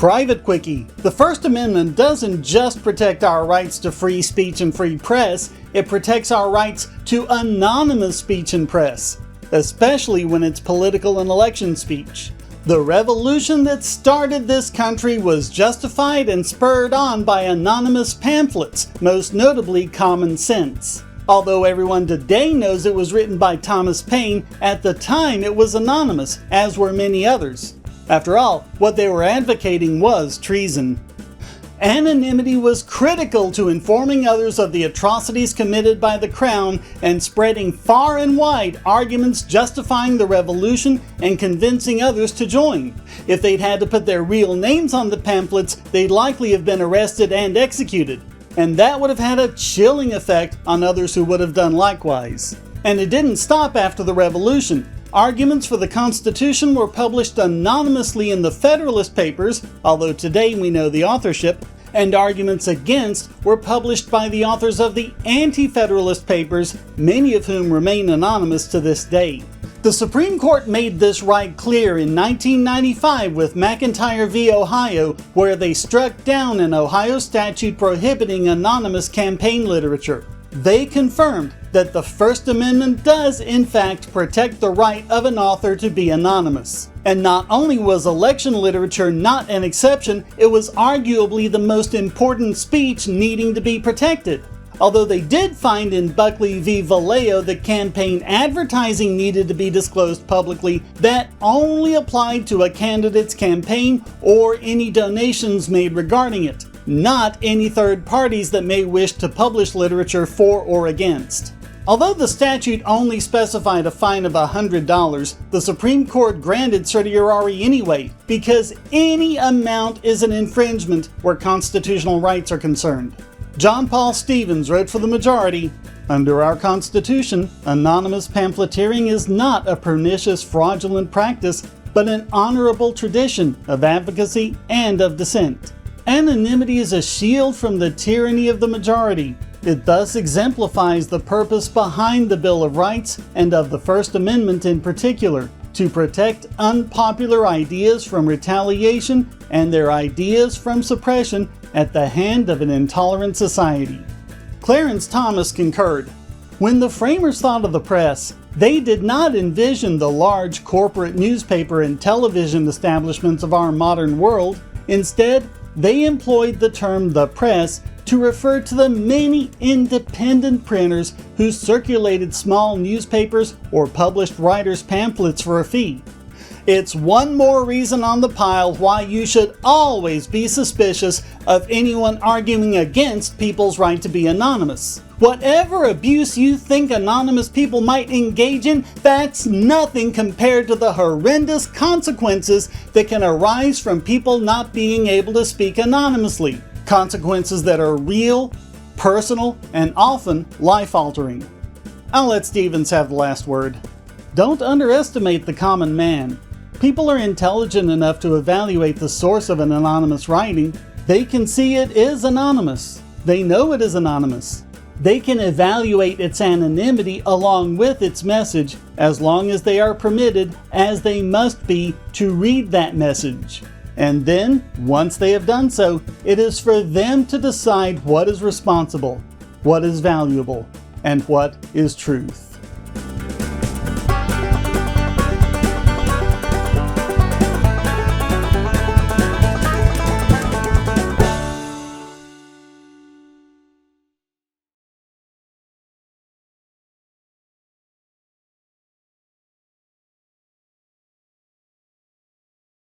Private Quickie. The First Amendment doesn't just protect our rights to free speech and free press, it protects our rights to anonymous speech and press, especially when it's political and election speech. The revolution that started this country was justified and spurred on by anonymous pamphlets, most notably Common Sense. Although everyone today knows it was written by Thomas Paine, at the time it was anonymous, as were many others. After all, what they were advocating was treason. Anonymity was critical to informing others of the atrocities committed by the Crown and spreading far and wide arguments justifying the revolution and convincing others to join. If they'd had to put their real names on the pamphlets, they'd likely have been arrested and executed. And that would have had a chilling effect on others who would have done likewise. And it didn't stop after the revolution. Arguments for the Constitution were published anonymously in the Federalist Papers, although today we know the authorship, and arguments against were published by the authors of the Anti-Federalist Papers, many of whom remain anonymous to this day. The Supreme Court made this right clear in 1995 with McIntyre v. Ohio, where they struck down an Ohio statute prohibiting anonymous campaign literature. They confirmed that the First Amendment does in fact protect the right of an author to be anonymous. And not only was election literature not an exception, it was arguably the most important speech needing to be protected. Although they did find in Buckley v. Vallejo that campaign advertising needed to be disclosed publicly, that only applied to a candidate's campaign or any donations made regarding it, not any third parties that may wish to publish literature for or against. Although the statute only specified a fine of $100, the Supreme Court granted certiorari anyway, because any amount is an infringement where constitutional rights are concerned. John Paul Stevens wrote for the majority, "Under our Constitution, anonymous pamphleteering is not a pernicious, fraudulent practice, but an honorable tradition of advocacy and of dissent. Anonymity is a shield from the tyranny of the majority. It thus exemplifies the purpose behind the Bill of Rights and of the First Amendment in particular, to protect unpopular ideas from retaliation and their ideas from suppression at the hand of an intolerant society." Clarence Thomas concurred. When the framers thought of the press, they did not envision the large corporate newspaper and television establishments of our modern world. Instead, they employed the term "the press" to refer to the many independent printers who circulated small newspapers or published writers' pamphlets for a fee. It's one more reason on the pile why you should always be suspicious of anyone arguing against people's right to be anonymous. Whatever abuse you think anonymous people might engage in, that's nothing compared to the horrendous consequences that can arise from people not being able to speak anonymously. Consequences that are real, personal, and often life-altering. I'll let Stevens have the last word. Don't underestimate the common man. People are intelligent enough to evaluate the source of an anonymous writing. They can see it is anonymous. They know it is anonymous. They can evaluate its anonymity along with its message, as long as they are permitted, as they must be, to read that message. And then, once they have done so, it is for them to decide what is responsible, what is valuable, and what is truth.